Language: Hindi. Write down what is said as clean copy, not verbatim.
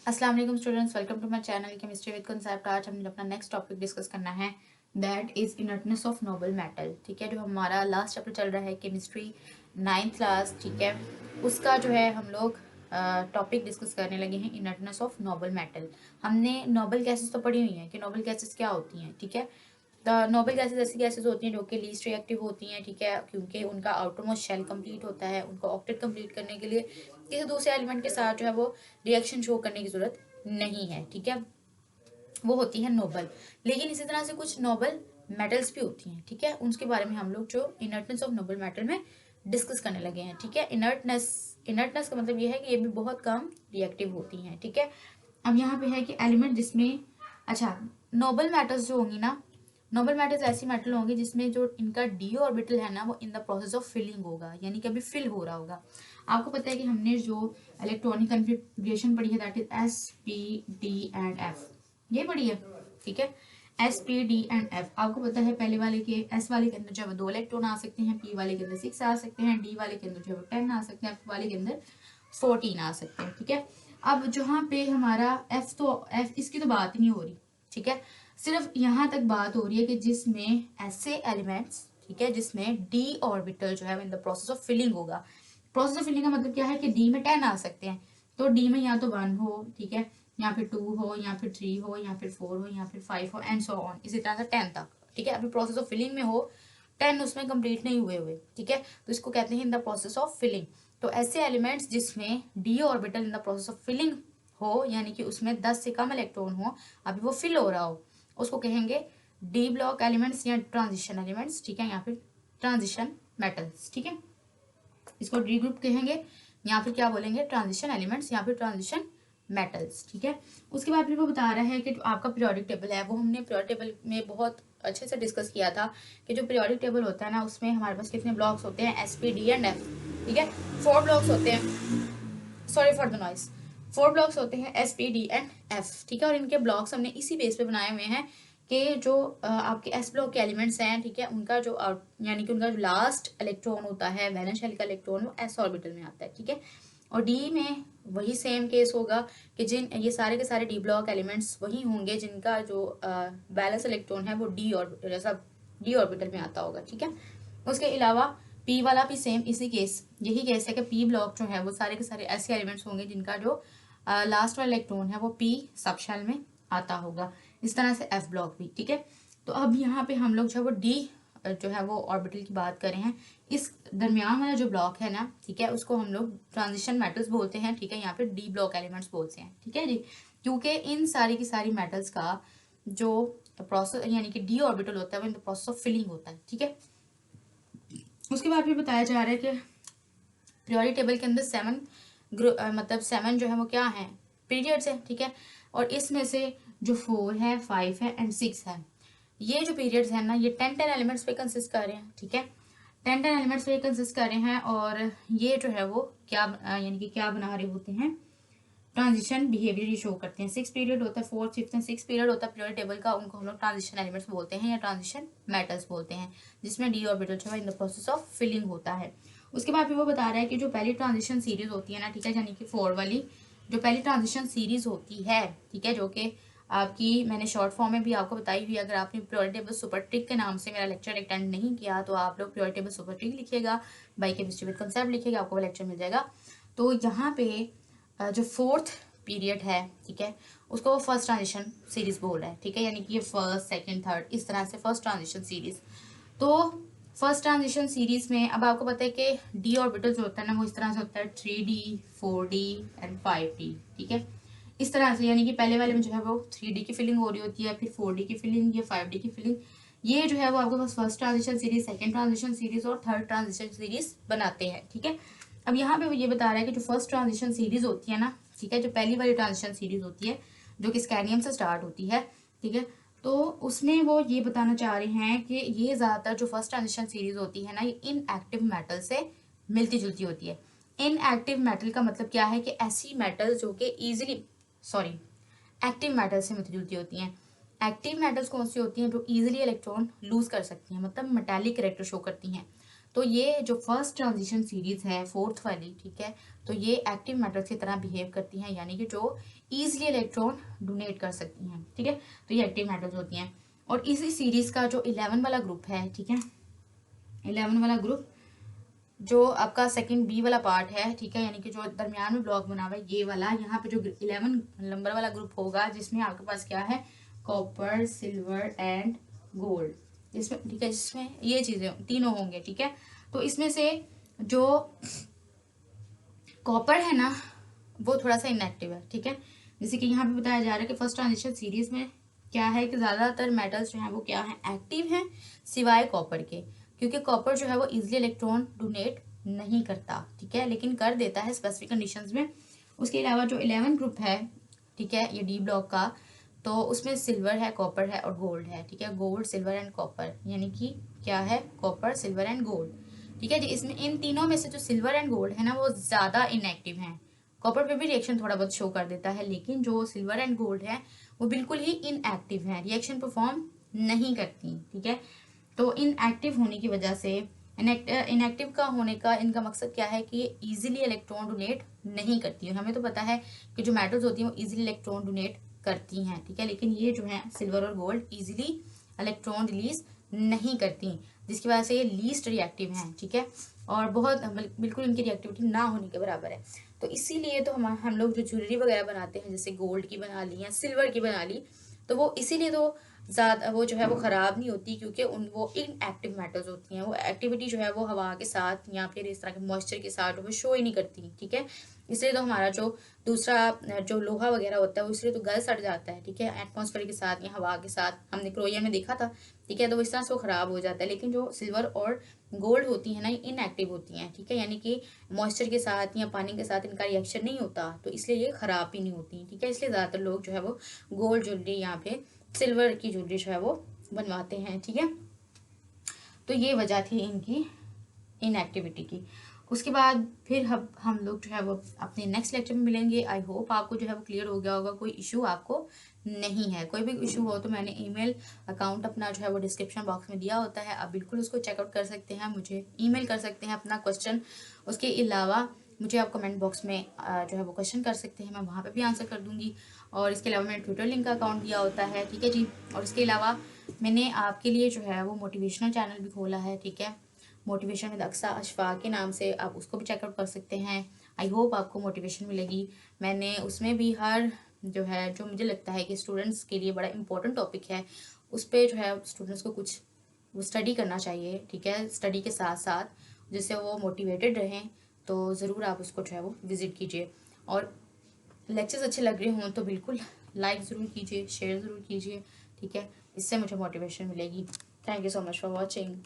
अस्सलाम वालेकुम students, welcome to my channel chemistry with concept. आज हमने अपना नेक्स्ट टॉपिक डिस्कस करना है, that is inertness of noble metal. ठीक है, जो हमारा लास्ट चैप्टर चल रहा है केमिस्ट्री 9th क्लास, ठीक है, उसका जो है हम लोग टॉपिक डिस्कस करने लगे हैं इनर्टनेस ऑफ नोबल मेटल। हमने नोबल गैसेस तो पढ़ी हुई हैं कि नोबल गैसेस क्या होती हैं। ठीक है, नोबल गैसेस ऐसी गैसेस होती हैं जो कि लीस्ट रिएक्टिव होती हैं। ठीक है, क्योंकि उनका आउटरमोस्ट शेल कंप्लीट होता है, उनको ऑक्टेट कंप्लीट करने के लिए किसी दूसरे एलिमेंट के साथ जो है वो रिएक्शन शो करने की जरूरत नहीं है। ठीक है, वो होती है नोबल। लेकिन इसी तरह से कुछ नोबल मेटल्स भी होती हैं। ठीक है, उसके बारे में हम लोग जो इनर्टनेस ऑफ नोबल मेटल में डिस्कस करने लगे हैं। ठीक है, इनर्टनेस इनर्टनेस का मतलब ये है कि ये भी बहुत कम रिएक्टिव होती हैं। ठीक है, अब यहाँ पे है कि एलिमेंट जिसमें, अच्छा, नोबल मेटल्स जो होंगी ना, नोबल मेटल्स ऐसी मेटल होंगी जिसमें जो इनका डी ऑर्बिटल है ना वो in the process of filling होगा, यानी कि अभी फिल हो रहा होगा। आपको पता है कि हमने जो इलेक्ट्रॉनिक कन्फिग्रेशन पढ़ी है that is S P D and F, ये पढ़ी है। ठीक है, S P D and F, आपको पता है पहले वाले के एस वाले के अंदर जो है वो 2 इलेक्ट्रॉन आ सकते हैं, पी वाले के अंदर 6 आ सकते हैं, डी वाले के अंदर जो है वो 10 आ सकते हैं, एफ वाले के अंदर 14 आ सकते हैं। ठीक है, अब जहाँ पे हमारा एफ, तो एफ इसकी तो बात ही नहीं हो रही। ठीक है, सिर्फ यहाँ तक बात हो रही है कि जिसमें ऐसे एलिमेंट्स, ठीक है, जिसमें डी ऑर्बिटल जो है in the process of filling होगा। प्रोसेस ऑफ फिलिंग का मतलब क्या है कि डी में 10 आ सकते हैं, तो डी में या तो 1 हो, ठीक है, या फिर 2 हो, या फिर 3 हो, या फिर 4 हो, या फिर 5 हो, एंड सो ऑन, इसी तरह से 10 तक। ठीक है, अभी प्रोसेस ऑफ फिलिंग में हो, 10 उसमें कंप्लीट नहीं हुए। ठीक है, तो इसको कहते हैं in the process of filling. तो ऐसे एलिमेंट्स जिसमें D orbital in the process of filling हो, यानी कि उसमें 10 से कम इलेक्ट्रॉन हो, अभी वो फिल हो रहा हो, उसको कहेंगे डी ब्लॉक एलिमेंट्स या ट्रांजिशन एलिमेंट्स। ठीक है, या फिर ट्रांजिशन मेटल्स। ठीक है, इसको डी ग्रुप कहेंगे, या फिर क्या बोलेंगे, ट्रांजिशन एलिमेंट्स या फिर ट्रांजिशन मेटल्स। ठीक है, उसके बाद फिर वो बता रहा है कि जो आपका पीरियोडिक टेबल है वो हमने पीरियोडिक टेबल में बहुत अच्छे से डिस्कस किया था कि जो पीरियोडिक टेबल होता है ना उसमें हमारे पास कितने ब्लॉक्स होते हैं, S P D and F. ठीक है, 4 ब्लॉक्स होते हैं, sorry for the noise, 4 blocks होते हैं S P D and F. ठीक है, और इनके ब्लॉक्स हमने इसी बेस पे बनाए हुए हैं कि जो आपके एस ब्लॉक के एलिमेंट्स हैं, ठीक है, उनका जो यानी कि उनका जो लास्ट इलेक्ट्रॉन होता है, वैलेंस शेल का इलेक्ट्रॉन, वो एस ऑर्बिटल में आता है। ठीक है, और डी में वही सेम केस होगा कि जिन ये सारे के सारे डी ब्लॉक एलिमेंट्स वही होंगे जिनका जो वैलेंस इलेक्ट्रॉन है वो डी ऑर्बिटल में आता होगा। ठीक है, उसके अलावा पी वाला भी सेम इसी केस, यही केस है कि पी ब्लॉक जो है वो सारे के सारे ऐसे एलिमेंट्स होंगे जिनका जो लास्ट वाला इलेक्ट्रॉन है वो पी सब शेल में आता होगा। इस तरह से एफ ब्लॉक भी। ठीक है, तो अब यहाँ पे हम लोग जो है वो डी जो है वो ऑर्बिटल की बात कर रहे हैं। इस दरमियान वाला जो ब्लॉक है ना, ठीक है, उसको हम लोग ट्रांजिशन मेटल्स बोलते हैं। ठीक है, यहाँ पे डी ब्लॉक एलिमेंट्स बोलते हैं। ठीक है जी, क्योंकि इन सारी की सारी मेटल्स का जो प्रोसेस यानी कि डी ऑर्बिटल होता है वो in the process of filling होता है। ठीक है, उसके बाद भी बताया जा रहा है कि पीरियोडिक टेबल के अंदर 7 मतलब 7 जो है वो क्या है, पीरियड्स है। ठीक है, और इसमें से जो 4 है, 5 है एंड 6 है, ये जो पीरियड्स है ना ये 10 एलिमेंट्स पे कंसिस्ट कर रहे हैं। ठीक है, 10 एलिमेंट्स पे कंसिस्ट कर रहे हैं, और ये जो है वो क्या यानी कि क्या बना रहे होते हैं, ट्रांजिशन बिहेवियर ये शो करते हैं। 6 पीरियड होता है, 4 5 एंड 6 पीरियड होता है पीरियड टेबल का, उनको हम लोग ट्रांजिशन एलिमेंट्स बोलते हैं या ट्रांजिशन मेटल्स बोलते हैं, जिसमें डी ऑर्बिटल जो है in the process of filling होता है। उसके बाद फिर वो बता रहा है कि जो पहली ट्रांजिशन सीरीज होती है ना, ठीक है, यानी कि 4 वाली जो पहली ट्रांजिशन सीरीज होती है, ठीक है, जो कि आपकी मैंने शॉर्ट फॉर्म में भी आपको बताई हुई। अगर आपने पीरियोडिक टेबल सुपर ट्रिक के नाम से मेरा लेक्चर अटेंड नहीं किया तो आप लोग पीरियोडिक टेबल सुपर ट्रिक लिखिएगा, बाई केमिस्ट्री विद कंसेप्ट लिखिएगा, आपको लेक्चर मिल जाएगा। तो यहाँ पे जो 4th पीरियड है, ठीक है, उसको वो फर्स्ट ट्रांजिशन सीरीज बोल रहा है। ठीक है, यानी कि ये फर्स्ट सेकंड थर्ड इस तरह से फर्स्ट ट्रांजिशन सीरीज। तो फर्स्ट ट्रांजिशन सीरीज में अब आपको पता है कि डी ऑर्बिटल जो होता है ना वो इस तरह से होता है 3D 4D एंड 5D। ठीक है, इस तरह से, यानी कि पहले वाले में जो है वो 3D की फिलिंग हो रही होती है, फिर 4D की फिलिंग या 5D की फिलिंग, ये जो है वो आपके पास first transition series, second transition series और थर्ड ट्रांजिशन सीरीज बनाते हैं। ठीक है, अब यहाँ पे वो ये बता रहा है कि जो फर्स्ट ट्रांजिशन सीरीज होती है ना, ठीक है, जो पहली वाली ट्रांजिशन सीरीज होती है जो कि स्कैनियम से स्टार्ट होती है, ठीक है, तो उसमें वो ये बताना चाह रहे हैं कि ये ज़्यादातर जो फर्स्ट ट्रांजिशन सीरीज होती है ना, ये इनएक्टिव मेटल से मिलती जुलती होती है। इनएक्टिव मेटल का मतलब क्या है कि ऐसी मेटल जो कि इजीली, सॉरी, एक्टिव मेटल से मिलती जुलती होती हैं। एक्टिव मेटल्स कौन सी होती हैं, जो इजीली इलेक्ट्रॉन लूज कर सकती हैं, मतलब मेटालिक कैरेक्टर शो करती हैं। तो ये जो फर्स्ट ट्रांजिशन सीरीज है फोर्थ वाली, ठीक है, तो ये एक्टिव मेटल्स की तरह बिहेव करती हैं, यानी कि जो ईजिली इलेक्ट्रॉन डोनेट कर सकती हैं, ठीक है, तो ये एक्टिव मेटल्स होती हैं। और इसी सीरीज का जो 11 वाला ग्रुप है, ठीक है, 11 वाला ग्रुप जो आपका सेकंड बी वाला पार्ट है, ठीक है, यानी कि जो दरमियान में ब्लॉक बना हुआ है ये वाला, यहाँ पे जो 11 नंबर वाला ग्रुप होगा जिसमें आपके पास क्या है, कॉपर, सिल्वर एंड गोल्ड, जिसमें, ठीक है, जिसमें ये चीजें तीनों होंगे, ठीक है। तो इसमें से जो कॉपर है ना वो थोड़ा सा इनएक्टिव है, ठीक है, जैसे कि यहाँ पे बताया जा रहा है कि फर्स्ट ट्रांजिशन सीरीज में क्या है कि ज्यादातर मेटल्स जो है वो क्या है, एक्टिव हैं, सिवाय कॉपर के, क्योंकि कॉपर जो है वो इजिली इलेक्ट्रॉन डोनेट नहीं करता, ठीक है, लेकिन कर देता है स्पेसिफिक कंडीशंस में। उसके अलावा जो 11 ग्रुप है, ठीक है, ये डी ब्लॉक का, तो उसमें सिल्वर है, कॉपर है और गोल्ड है, ठीक है, गोल्ड, सिल्वर एंड कॉपर, यानी कि क्या है, कॉपर, सिल्वर एंड गोल्ड, ठीक है जी। इसमें इन तीनों में से जो सिल्वर एंड गोल्ड है ना वो ज्यादा इनएक्टिव हैं। कॉपर पे भी रिएक्शन थोड़ा बहुत शो कर देता है, लेकिन जो सिल्वर एंड गोल्ड है वो बिल्कुल ही इनएक्टिव है, रिएक्शन परफॉर्म नहीं करती, ठीक है। तो इनएक्टिव होने की वजह से, इनएक्टिव का होने का इनका मकसद क्या है कि ये इजीली इलेक्ट्रॉन डोनेट नहीं करती है। हमें तो पता है कि जो मेटल्स होती हैं वो इजीली इलेक्ट्रॉन डोनेट करती हैं, ठीक है, लेकिन ये जो है सिल्वर और गोल्ड इजीली इलेक्ट्रॉन रिलीज नहीं करती, जिसकी वजह से ये लीस्ट रिएक्टिव हैं, ठीक है, और बहुत बिल्कुल इनकी रिएक्टिविटी ना होने के बराबर है। तो इसीलिए तो हम लोग जो ज्वेलरी वगैरह बनाते हैं, जैसे गोल्ड की बना ली या सिल्वर की बना ली, तो वो इसीलिए तो ज़्यादा वो जो है वो ख़राब नहीं होती, क्योंकि उन वो इनएक्टिव मेटल्स होती हैं, वो एक्टिविटी जो है वो हवा के साथ या फिर इस तरह के मॉइस्चर के साथ वो शो ही नहीं करती, ठीक है। इसलिए तो हमारा जो दूसरा जो लोहा वगैरह होता है वो इसलिए तो गल सड़ जाता है, ठीक है, एटमॉस्फेयर के साथ या हवा के साथ, हमने क्रोमियम में देखा था, ठीक है, तो इस तरह से वो ख़राब हो जाता है। लेकिन जो सिल्वर और गोल्ड होती है ना, ये इनएक्टिव होती हैं, ठीक है, यानी कि मॉइस्चर के साथ या पानी के साथ इनका रिएक्शन नहीं होता, तो इसलिए ये ख़राब भी नहीं होती, ठीक है। इसलिए ज़्यादातर लोग जो है वो गोल्ड ज्वेलरी यहाँ पे सिल्वर की ज्वेलरी जो है वो बनवाते हैं, ठीक है। तो ये वजह थी इनकी इनएक्टिविटी की। उसके बाद फिर हम लोग जो है वो अपने नेक्स्ट लेक्चर में मिलेंगे। आई होप आपको जो है वो क्लियर हो गया होगा, कोई इशू आपको नहीं है। कोई भी इशू हो तो मैंने ईमेल अकाउंट अपना जो है वो डिस्क्रिप्शन बॉक्स में दिया होता है, आप बिल्कुल उसको चेकआउट कर सकते हैं, मुझे ईमेल कर सकते हैं अपना क्वेश्चन। उसके अलावा मुझे आप कमेंट बॉक्स में जो है वो क्वेश्चन कर सकते हैं, मैं वहाँ पे भी आंसर कर दूंगी। और इसके अलावा मैंने ट्विटर लिंक का अकाउंट दिया होता है, ठीक है जी। और इसके अलावा मैंने आपके लिए जो है वो मोटिवेशनल चैनल भी खोला है, ठीक है, मोटिवेशन विद अक्सा अशफाक के नाम से, आप उसको भी चेकआउट कर सकते हैं। आई होप आपको मोटिवेशन मिलेगी। मैंने उसमें भी हर जो है जो मुझे लगता है कि स्टूडेंट्स के लिए बड़ा इंपॉर्टेंट टॉपिक है, उस पर जो है स्टूडेंट्स को कुछ वो स्टडी करना चाहिए, ठीक है, स्टडी के साथ साथ जिससे वो मोटिवेटेड रहें, तो ज़रूर आप उसको जो है वो विज़िट कीजिए। और लेक्चर्स अच्छे लग रहे हों तो बिल्कुल लाइक ज़रूर कीजिए, शेयर ज़रूर कीजिए, ठीक है, इससे मुझे मोटिवेशन मिलेगी। Thank you so much for watching.